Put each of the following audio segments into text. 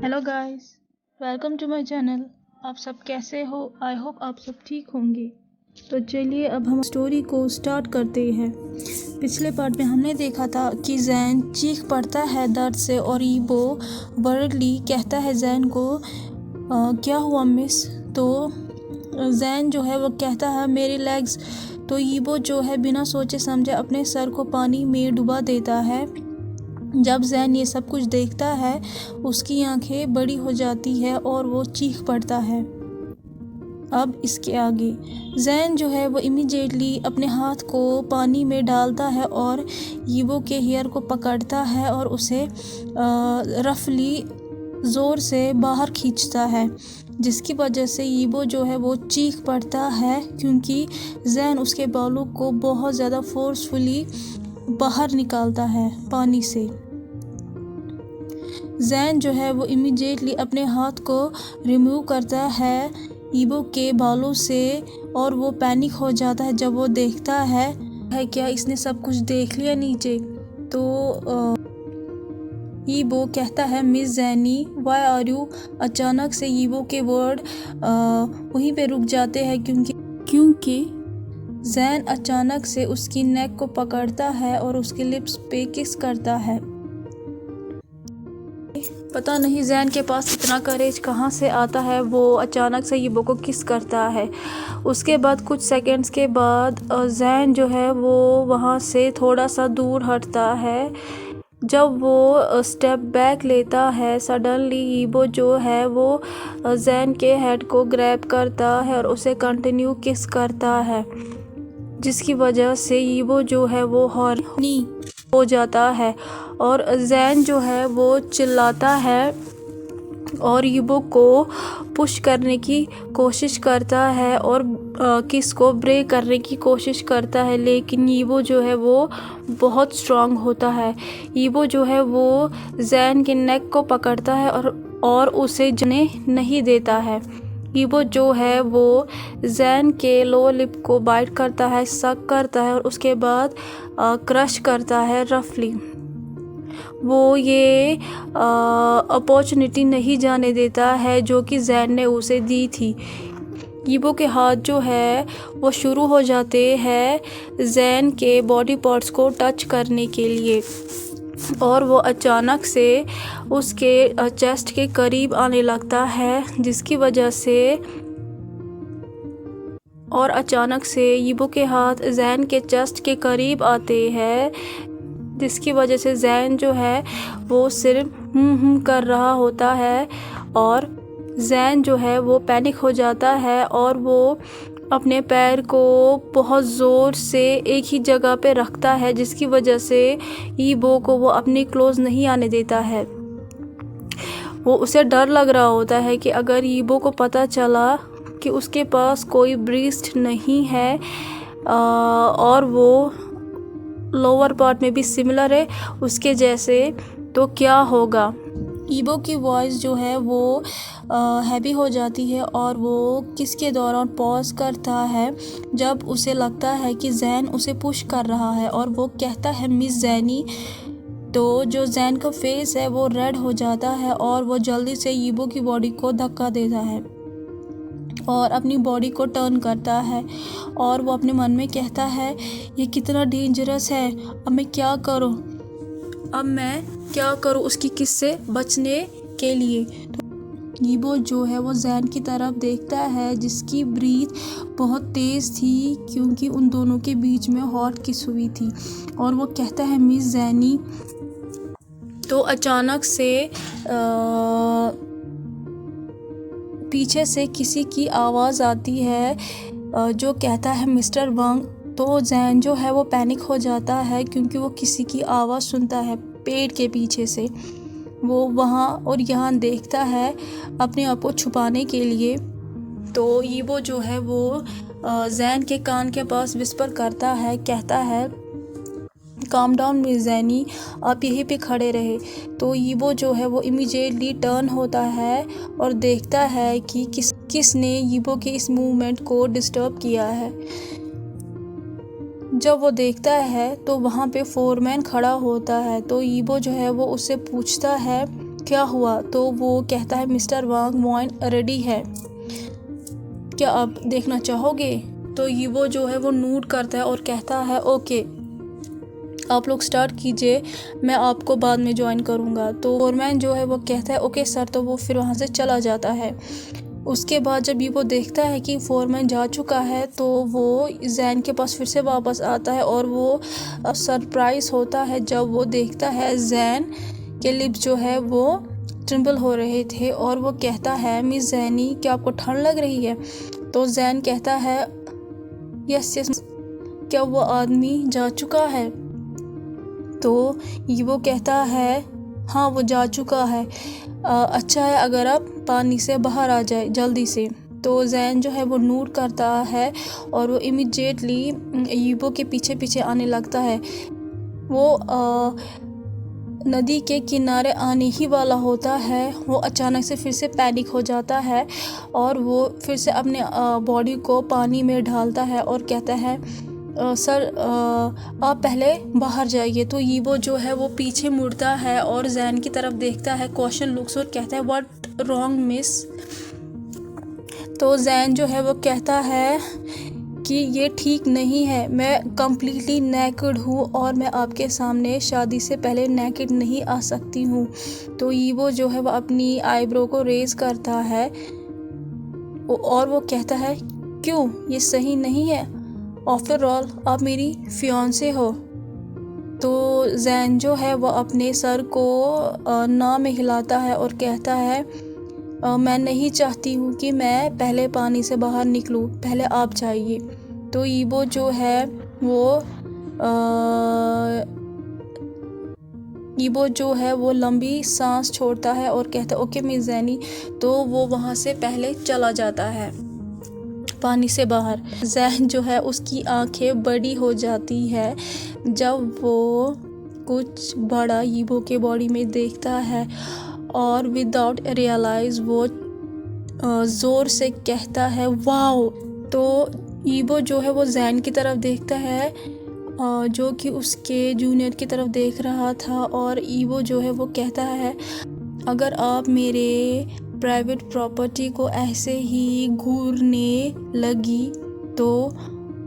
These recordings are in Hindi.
Hello guys, welcome to my channel. आप सब कैसे हो? आई होप आप सब ठीक होंगे। तो चलिए अब हम स्टोरी को स्टार्ट करते हैं। पिछले पार्ट में हमने देखा था कि जैन चीख पड़ता है दर्द से और ईबो वर्डली कहता है जैन को क्या हुआ मिस? तो जैन जो है वो कहता है मेरी लेग्स। तो ईबो जो है बिना सोचे समझे अपने सर को पानी में डुबा देता है। जब जैन ये सब कुछ देखता है उसकी आंखें बड़ी हो जाती है और वो चीख पड़ता है। अब इसके आगे जैन जो है वो इमीडिएटली अपने हाथ को पानी में डालता है और ईबो के हेयर को पकड़ता है और उसे रफली ज़ोर से बाहर खींचता है, जिसकी वजह से ईबो जो है वो चीख पड़ता है क्योंकि जैन उसके बालों को बहुत ज़्यादा फोर्सफुली बाहर निकालता है पानी से। जैन जो है वो इमीडिएटली अपने हाथ को रिमूव करता है ईबो के बालों से और वो पैनिक हो जाता है जब वो देखता है क्या इसने सब कुछ देख लिया नीचे। तो ईबो कहता है मिस जैनी वाई आर यू। अचानक से ईबो के वर्ड वहीं पे रुक जाते हैं क्योंकि जैन अचानक से उसकी नेक को पकड़ता है और उसके लिप्स पे किस करता है। पता नहीं जैन के पास इतना करेज कहाँ से आता है, वो अचानक से ईबो को किस करता है। उसके बाद कुछ सेकंड्स के बाद जैन जो है वो वहाँ से थोड़ा सा दूर हटता है। जब वो स्टेप बैक लेता है सडनली ईबो जो है वो जैन के हेड को ग्रैब करता है और उसे कंटिन्यू किस करता है, जिसकी वजह से ईबो जो है वो हॉर्नी हो जाता है और जैन जो है वो चिल्लाता है और ईबो को पुश करने की कोशिश करता है और किस को ब्रेक करने की कोशिश करता है, लेकिन ईबो जो है वो बहुत स्ट्रांग होता है। ईबो जो है वो जैन के नेक को पकड़ता है और उसे जाने नहीं देता है। ईबो जो है वो जैन के लोअर लिप को बाइट करता है, सक करता है और उसके बाद क्रश करता है रफली। वो ये अपॉर्चुनिटी नहीं जाने देता है जो कि जैन ने उसे दी थी। ईबो के हाथ जो है वो शुरू हो जाते हैं जैन के बॉडी पार्ट्स को टच करने के लिए और वो अचानक से उसके चेस्ट के करीब आने लगता है, जिसकी वजह से और अचानक से ईबो के हाथ जैन के चेस्ट के करीब आते हैं, जिसकी वजह से जैन जो है वो सिर्फ कर रहा होता है और जैन जो है वो पैनिक हो जाता है और वो अपने पैर को बहुत ज़ोर से एक ही जगह पे रखता है, जिसकी वजह से ईबो को वो अपने क्लोज नहीं आने देता है। वो उसे डर लग रहा होता है कि अगर ईबो को पता चला कि उसके पास कोई ब्रीस्ट नहीं है और वो लोअर पार्ट में भी सिमिलर है उसके जैसे, तो क्या होगा। ईबो की वॉइस जो है वो हैवी हो जाती है और वो किसके दौरान पॉज करता है जब उसे लगता है कि जैन उसे पुश कर रहा है और वो कहता है मिस जैनी। तो जो जैन का फेस है वो रेड हो जाता है और वो जल्दी से ईबो की बॉडी को धक्का देता है और अपनी बॉडी को टर्न करता है और वो अपने मन में कहता है ये कितना डेंजरस है, अब मैं क्या करूँ उसकी किस से बचने के लिए। तो ईबो जो है वो जैन की तरफ देखता है जिसकी ब्रीथ बहुत तेज़ थी क्योंकि उन दोनों के बीच में हॉट किस हुई थी और वो कहता है मिस जैनी। तो अचानक से पीछे से किसी की आवाज़ आती है जो कहता है मिस्टर वांग। तो जैन जो है वो पैनिक हो जाता है क्योंकि वो किसी की आवाज़ सुनता है पेड़ के पीछे से। वो वहाँ और यहाँ देखता है अपने आप को छुपाने के लिए। तो ईबो जो है वो जैन के कान के पास विस्पर करता है, कहता है काम डाउन मिस जैनी, आप यहीं पे खड़े रहे। तो ईबो जो है वो इमीडिएटली टर्न होता है और देखता है कि किसने ईबो के इस मूवमेंट को डिस्टर्ब किया है। जब वो देखता है तो वहाँ पे फोरमैन खड़ा होता है। तो ईबो जो है वो उससे पूछता है क्या हुआ? तो वो कहता है मिस्टर वांग वाइन रेडी है, क्या आप देखना चाहोगे? तो यीबो जो है वो नोट करता है और कहता है ओके, आप लोग स्टार्ट कीजिए, मैं आपको बाद में ज्वाइन करूँगा। तो फोरमैन जो है वो कहता है ओके सर, तो वो फिर वहाँ से चला जाता है। उसके बाद जब ये वो देखता है कि फोरमैन जा चुका है तो वो जैन के पास फिर से वापस आता है और वो सरप्राइज़ होता है जब वो देखता है जैन के लिप्स जो है वो ट्रिम्बल हो रहे थे और वो कहता है मिस जैनी, क्या आपको ठंड लग रही है? तो जैन कहता है यस यस, क्या वो आदमी जा चुका है? तो ये वो कहता है हाँ वो जा चुका है, अच्छा है अगर आप पानी से बाहर आ जाए जल्दी से। तो जैन जो है वो नोट करता है और वो इमीडिएटली यीबो के पीछे पीछे आने लगता है। वो नदी के किनारे आने ही वाला होता है, वो अचानक से फिर से पैनिक हो जाता है और वो फिर से अपने बॉडी को पानी में ढालता है और कहता है सर आप पहले बाहर जाइए। तो यीबो जो है वो पीछे मुड़ता है और जैन की तरफ देखता है, क्वेश्चन लुक्स, और कहता है व्हाट रॉन्ग मिस? तो जैन जो है वो कहता है कि ये ठीक नहीं है, मैं कम्प्लीटली नेकेड हूँ और मैं आपके सामने शादी से पहले नेकेड नहीं आ सकती हूँ। तो यीबो जो है वो अपनी आईब्रो को रेज करता है और वो कहता है क्यों, ये सही नहीं है, आफ्टर ऑल आप मेरी फियांसे हो। तो जैन जो है वो अपने सर को ना में हिलाता है और कहता है मैं नहीं चाहती हूँ कि मैं पहले पानी से बाहर निकलूँ, पहले आप जाइए। तो यीबो जो है वो यीबो जो है वो लंबी सांस छोड़ता है और कहता है ओके मिस जैनी। तो वो वहाँ से पहले चला जाता है पानी से बाहर। जैन जो है उसकी आंखें बड़ी हो जाती है जब वो कुछ बड़ा यीबो के बॉडी में देखता है और विदाउट रियलाइज वो ज़ोर से कहता है वाओ। तो यीबो जो है वो जैन की तरफ देखता है जो कि उसके जूनियर की तरफ देख रहा था और यीबो जो है वो कहता है अगर आप मेरे प्राइवेट प्रॉपर्टी को ऐसे ही घूरने लगी तो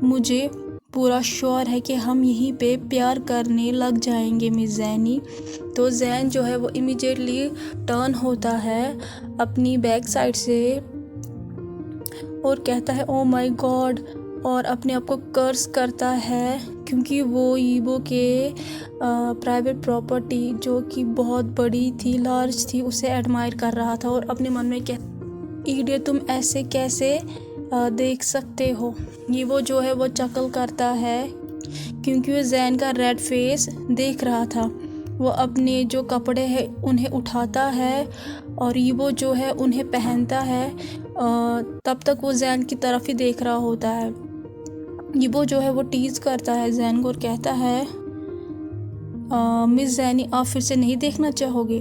मुझे पूरा श्योर है कि हम यहीं पे प्यार करने लग जाएंगे मिस जैनी। तो जैन जो है वो इमीडिएटली टर्न होता है अपनी बैक साइड से और कहता है ओ माय गॉड, और अपने आप को कर्स करता है क्योंकि वो यीबो के प्राइवेट प्रॉपर्टी जो कि बहुत बड़ी थी, लार्ज थी, उसे एडमायर कर रहा था और अपने मन में इडियट तुम ऐसे कैसे देख सकते हो। यीबो जो है वो चकल करता है क्योंकि वो जैन का रेड फेस देख रहा था। वो अपने जो कपड़े हैं उन्हें उठाता है और यीबो जो है उन्हें पहनता है। तब तक वो जैन की तरफ ही देख रहा होता है। यीबो जो है वो टीज करता है जैन को और कहता है मिस जैनी आप फिर से नहीं देखना चाहोगे?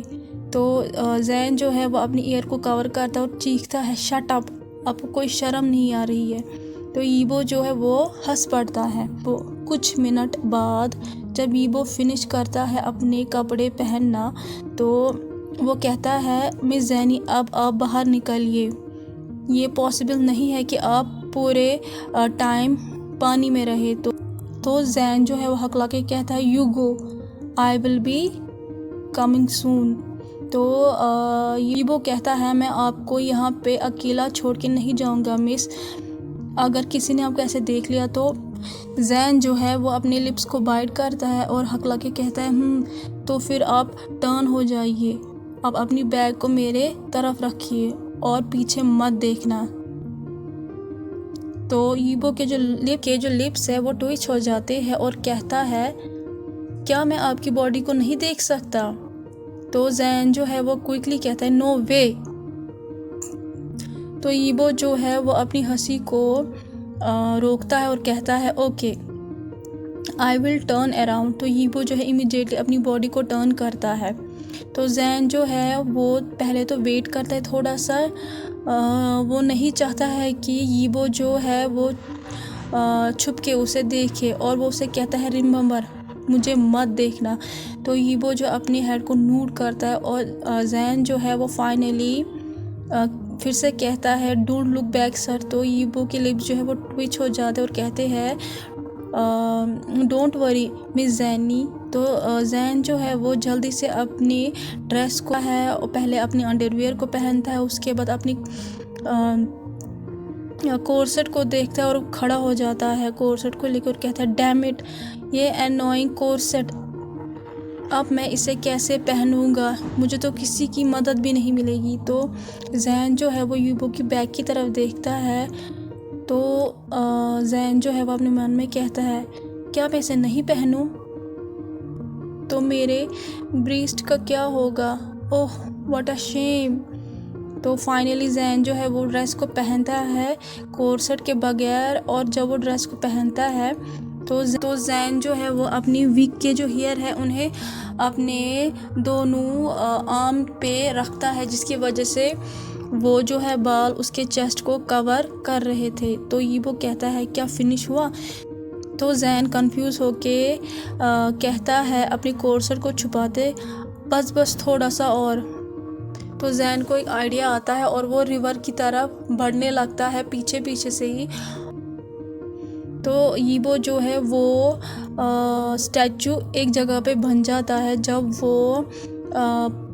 तो जैन जो है वो अपनी ईयर को कवर करता है और चीखता है शट अप, आपको कोई शर्म नहीं आ रही है? तो यीबो जो है वो हंस पड़ता है। वो कुछ मिनट बाद जब यीबो फिनिश करता है अपने कपड़े पहनना तो वो कहता है मिस जैनी अब आप बाहर निकलिए, ये पॉसिबल नहीं है कि आप पूरे टाइम पानी में रहे। तो जैन जो है वो हकला के कहता है you go, I will be coming soon. तो यीबो कहता है मैं आपको यहाँ पे अकेला छोड़ के नहीं जाऊँगा मिस, अगर किसी ने आपको ऐसे देख लिया तो। जैन जो है वो अपने लिप्स को बाइट करता है और हकला के कहता है तो फिर आप टर्न हो जाइए, आप अपनी बैग को मेरे तरफ रखिए और पीछे मत देखना। तो यीबो के जो लिप्स है वो ट्विच हो जाते हैं और कहता है क्या मैं आपकी बॉडी को नहीं देख सकता? तो जैन जो है वो क्विकली कहता है नो वे। तो यीबो जो है वो अपनी हंसी को रोकता है और कहता है okay I will turn around. तो यीबो जो है इमीडिएटली अपनी बॉडी को टर्न करता है। तो जैन जो है वो पहले तो वेट करता है थोड़ा सा, वो नहीं चाहता है कि यीबो जो है वो छुप के उसे देखे और वो उसे कहता है रिमेंबर मुझे मत देखना। तो यीबो जो अपनी हेड को नोट करता है और जैन जो है वो फाइनली फिर से कहता है डोंट लुक बैक सर। तो यीबो के लिप्स जो है वो ट्विच हो जाते हैं और कहते हैं डोंट वरी मिस जैनी। तो जैन जो है वो जल्दी से अपनी ड्रेस को है और पहले अपनी अंडरवियर को पहनता है, उसके बाद अपनी कोर्सेट को देखता है और खड़ा हो जाता है कोर्सेट को लेकर, कहता है डैम इट, ये एनोइंग कोर्सेट, अब मैं इसे कैसे पहनूंगा, मुझे तो किसी की मदद भी नहीं मिलेगी। तो जैन जो है वो यीबो की बैग की तरफ देखता है। तो जैन जो है वो अपने मन में कहता है क्या मैं इसे नहीं पहनूं तो मेरे ब्रीस्ट का क्या होगा, ओह व्हाट अ शेम। तो फाइनली जैन जो है वो ड्रेस को पहनता है कोर्सेट के बगैर, और जब वो ड्रेस को पहनता है तो जैन जो है वो अपनी विग के जो हेयर है उन्हें अपने दोनों आर्म पे रखता है, जिसकी वजह से वो जो है बाल उसके चेस्ट को कवर कर रहे थे। तो यीबो कहता है क्या फिनिश हुआ। तो जैन कंफ्यूज होके कहता है अपनी कोर्सेट को छुपाते बस थोड़ा सा और। तो जैन को एक आइडिया आता है और वो रिवर की तरफ बढ़ने लगता है पीछे पीछे से ही। तो यीबो जो है वो स्टैचू एक जगह पे बन जाता है जब वो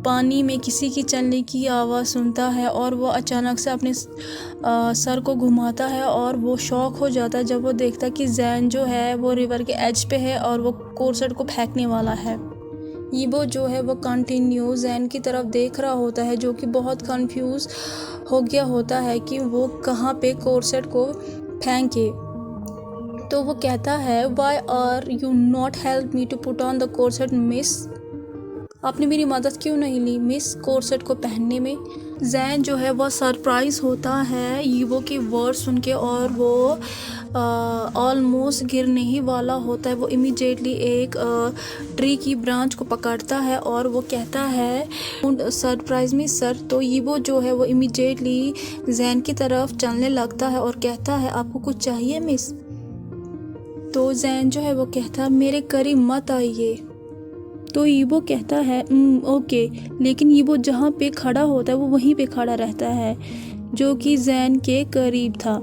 पानी में किसी की चलने की आवाज़ सुनता है, और वो अचानक से अपने सर को घुमाता है और वो शॉक हो जाता है जब वो देखता है कि जैन जो है वो रिवर के एज पे है और वो कोर्सेट को फेंकने वाला है। यीबो जो है वो कंटिन्यू जैन की तरफ देख रहा होता है, जो कि बहुत कंफ्यूज हो गया होता है कि वो कहाँ पे कोर्सेट को फेंके। तो वो कहता है why are you not help me to put on the corset miss, आपने मेरी मदद क्यों नहीं ली मिस कोर्सेट को पहनने में। जैन जो है वो सरप्राइज होता है यीबो के वर्ड सुन के, और वो ऑलमोस्ट गिरने ही वाला होता है। वो इमीडिएटली एक ट्री की ब्रांच को पकड़ता है और वो कहता है सरप्राइज मी सर। तो यीबो जो है वो इमीडिएटली जैन की तरफ चलने लगता है और कहता है आपको कुछ चाहिए मिस। तो जैन जो है वो कहता है मेरे करीब मत आइए। तो यीबो कहता है ओके, लेकिन यीबो जहाँ पे खड़ा होता है वो वहीं पे खड़ा रहता है जो कि जैन के करीब था।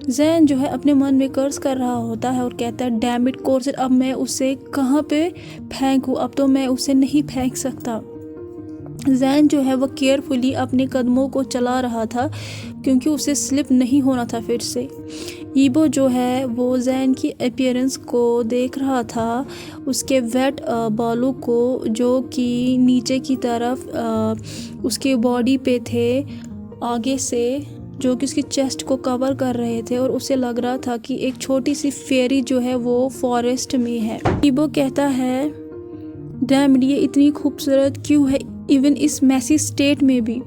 जैन जो है अपने मन में कर्ज कर रहा होता है और कहता है डैम इट कोर्सेट, अब मैं उसे कहाँ पे फेंकूँ, अब तो मैं उसे नहीं फेंक सकता। जैन जो है वो केयरफुली अपने कदमों को चला रहा था क्योंकि उसे स्लिप नहीं होना था फिर से। यीबो जो है वो जैन की अपीयरेंस को देख रहा था, उसके वेट बालों को जो कि नीचे की तरफ उसके बॉडी पे थे आगे से, जो कि उसकी चेस्ट को कवर कर रहे थे, और उसे लग रहा था कि एक छोटी सी फेरी जो है वो फॉरेस्ट में है। यीबो कहता है डैम ये इतनी खूबसूरत क्यों है इवन इस मैसी स्टेट में भी।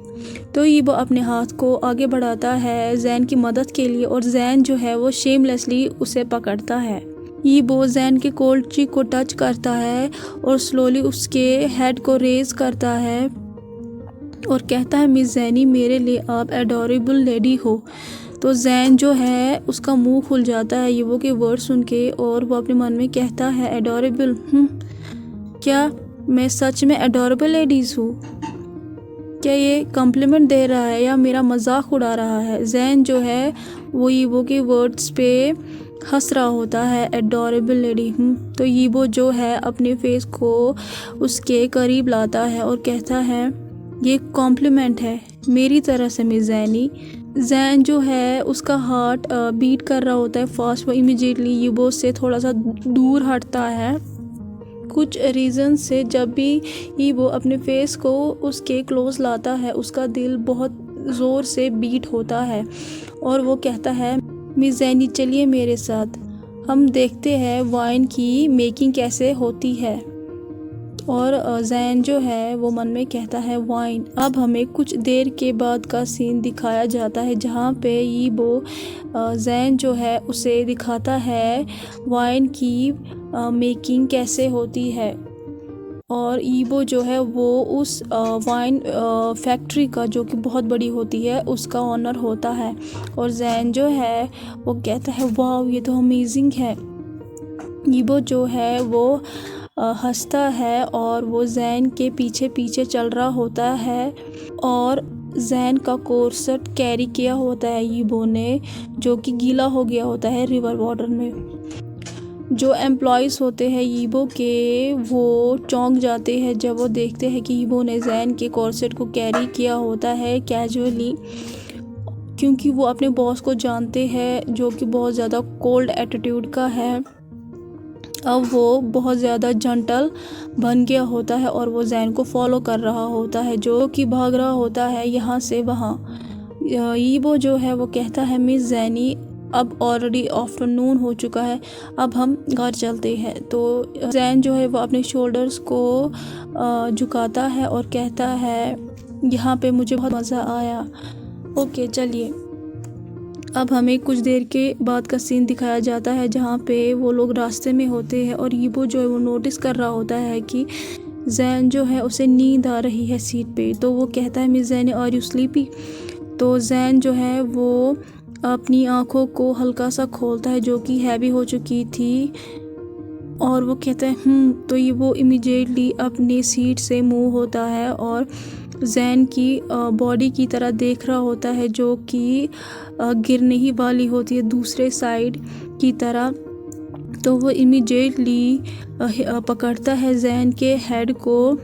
तो यीबो अपने हाथ को आगे बढ़ाता है जैन की मदद के लिए, और जैन जो है वो शेमलेसली उसे पकड़ता है। यीबो जैन के कोल्ड चीक को टच करता है और स्लोली उसके हेड को रेज करता है और कहता है मिस जैनी मेरे लिए आप एडोरेबल लेडी हो। तो जैन जो है उसका मुंह खुल जाता है यीबो के वर्ड सुन के, और वो अपने मन में कहता है एडोरेबल, क्या मैं सच में एडोरेबल लेडीज़ हूँ? क्या ये कॉम्प्लीमेंट दे रहा है या मेरा मजाक उड़ा रहा है? जैन जो है वो यीबो के वर्ड्स पे हंस रहा होता है एडोरेबल लेडी हूँ। तो यीबो जो है अपने फेस को उसके करीब लाता है और कहता है ये कॉम्प्लीमेंट है मेरी तरह से मिस जैनी। जैन जो है उसका हार्ट बीट कर रहा होता है फास्ट। वो इमीडिएटली यीबो से थोड़ा सा दूर हटता है कुछ रीज़न से। जब भी यीबो अपने फेस को उसके क्लोज लाता है उसका दिल बहुत ज़ोर से बीट होता है, और वो कहता है मिस जैनी चलिए मेरे साथ, हम देखते हैं वाइन की मेकिंग कैसे होती है। और जैन जो है वो मन में कहता है वाइन। अब हमें कुछ देर के बाद का सीन दिखाया जाता है जहाँ पे यीबो जैन जो है उसे दिखाता है वाइन की मेकिंग कैसे होती है, और यीबो जो है वो उस वाइन फैक्ट्री का जो कि बहुत बड़ी होती है उसका ऑनर होता है। और जैन जो है वो कहता है वाह ये तो अमेजिंग है। यीबो जो है वो हंसता है और वो जैन के पीछे पीछे चल रहा होता है और जैन का कोर्सेट कैरी किया होता है यीबो ने, जो कि गीला हो गया होता है रिवर वाटर में। जो एम्प्लॉयज़ होते हैं यीबो के वो चौंक जाते हैं जब वो देखते हैं कि यीबो ने जैन के कोर्सेट को कैरी किया होता है कैजुअली, क्योंकि वो अपने बॉस को जानते हैं जो कि बहुत ज़्यादा कोल्ड एटीट्यूड का है। अब वो बहुत ज़्यादा जंटल बन गया होता है और वो जैन को फॉलो कर रहा होता है जो कि भाग रहा होता है यहाँ से वहाँ। यीबो जो है वो कहता है मिस जैनी अब ऑलरेडी आफ्टरनून हो चुका है, अब हम घर चलते हैं। तो जैन जो है वो अपने शोल्डर्स को झुकाता है और कहता है यहाँ पे मुझे बहुत मज़ा आया। ओके चलिए, अब हमें कुछ देर के बाद का सीन दिखाया जाता है जहाँ पे वो लोग रास्ते में होते हैं और यीबो जो है वो नोटिस कर रहा होता है कि जैन जो है उसे नींद आ रही है सीट पे। तो वो कहता है miss Jain are you sleepy. तो जैन जो है वो अपनी आँखों को हल्का सा खोलता है जो कि हैवी हो चुकी थी और वो कहता है तो ये वो इमीडिएटली अपनी सीट से मूव होता है और जैन की बॉडी की तरह देख रहा होता है जो कि गिरने ही वाली होती है दूसरे साइड की तरह। तो वो इमीडिएटली पकड़ता है जैन के हेड को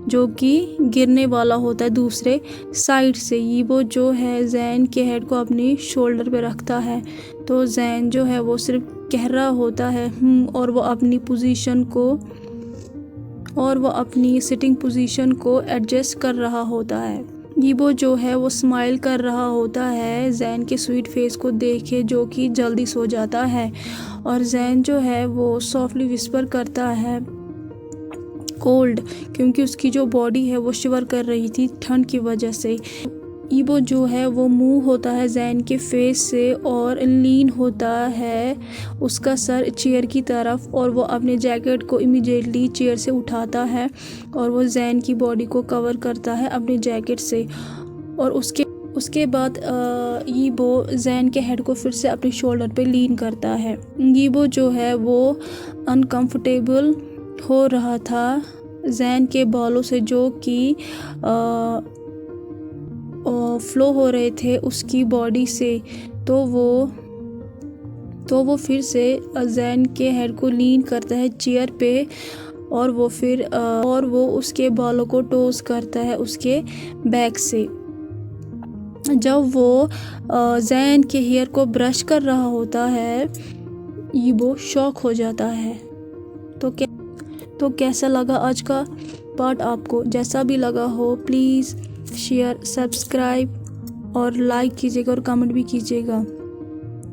जो कि गिरने वाला होता है दूसरे साइड से। यीबो जो है जैन के हेड को अपनी शोल्डर पे रखता है। तो जैन जो है वो सिर्फ कह रहा होता है और वो अपनी सिटिंग पोजीशन को एडजस्ट कर रहा होता है। यीबो जो है वो स्माइल कर रहा होता है जैन के स्वीट फेस को देखे जो कि जल्दी सो जाता है और जैन जो है वो सॉफ्टली विस्पर करता है कोल्ड, क्योंकि उसकी जो बॉडी है वो शिवर कर रही थी ठंड की वजह से। यीबो जो है वो मूव होता है जैन के फेस से और लीन होता है उसका सर चेयर की तरफ और वो अपने जैकेट को इमीडिएटली चेयर से उठाता है और वो जैन की बॉडी को कवर करता है अपने जैकेट से। और उसके बाद यीबो जैन के हेड को फिर से अपने शोल्डर पे लीन करता है। यीबो जो है वो अनकंफर्टेबल हो रहा था जैन के बालों से जो कि फ्लो हो रहे थे उसकी बॉडी से। तो वो फिर से जैन के हेड को लीन करता है चेयर पे और वो उसके बालों को टोस करता है उसके बैक से। जब वो जैन के हेयर को ब्रश कर रहा होता है यीबो शॉक हो जाता है। तो कैसा लगा आज का पार्ट आपको? जैसा भी लगा हो प्लीज़ शेयर, सब्सक्राइब और लाइक कीजिएगा और कमेंट भी कीजिएगा।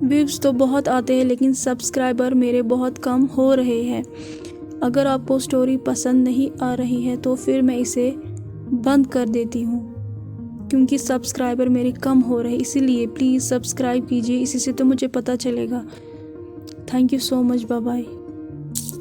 व्यूज़ तो बहुत आते हैं लेकिन सब्सक्राइबर मेरे बहुत कम हो रहे हैं। अगर आपको स्टोरी पसंद नहीं आ रही है तो फिर मैं इसे बंद कर देती हूँ क्योंकि सब्सक्राइबर मेरे कम हो रहे हैं। इसीलिए प्लीज़ सब्सक्राइब कीजिए, इसी से तो मुझे पता चलेगा। Thank you so much, bye bye.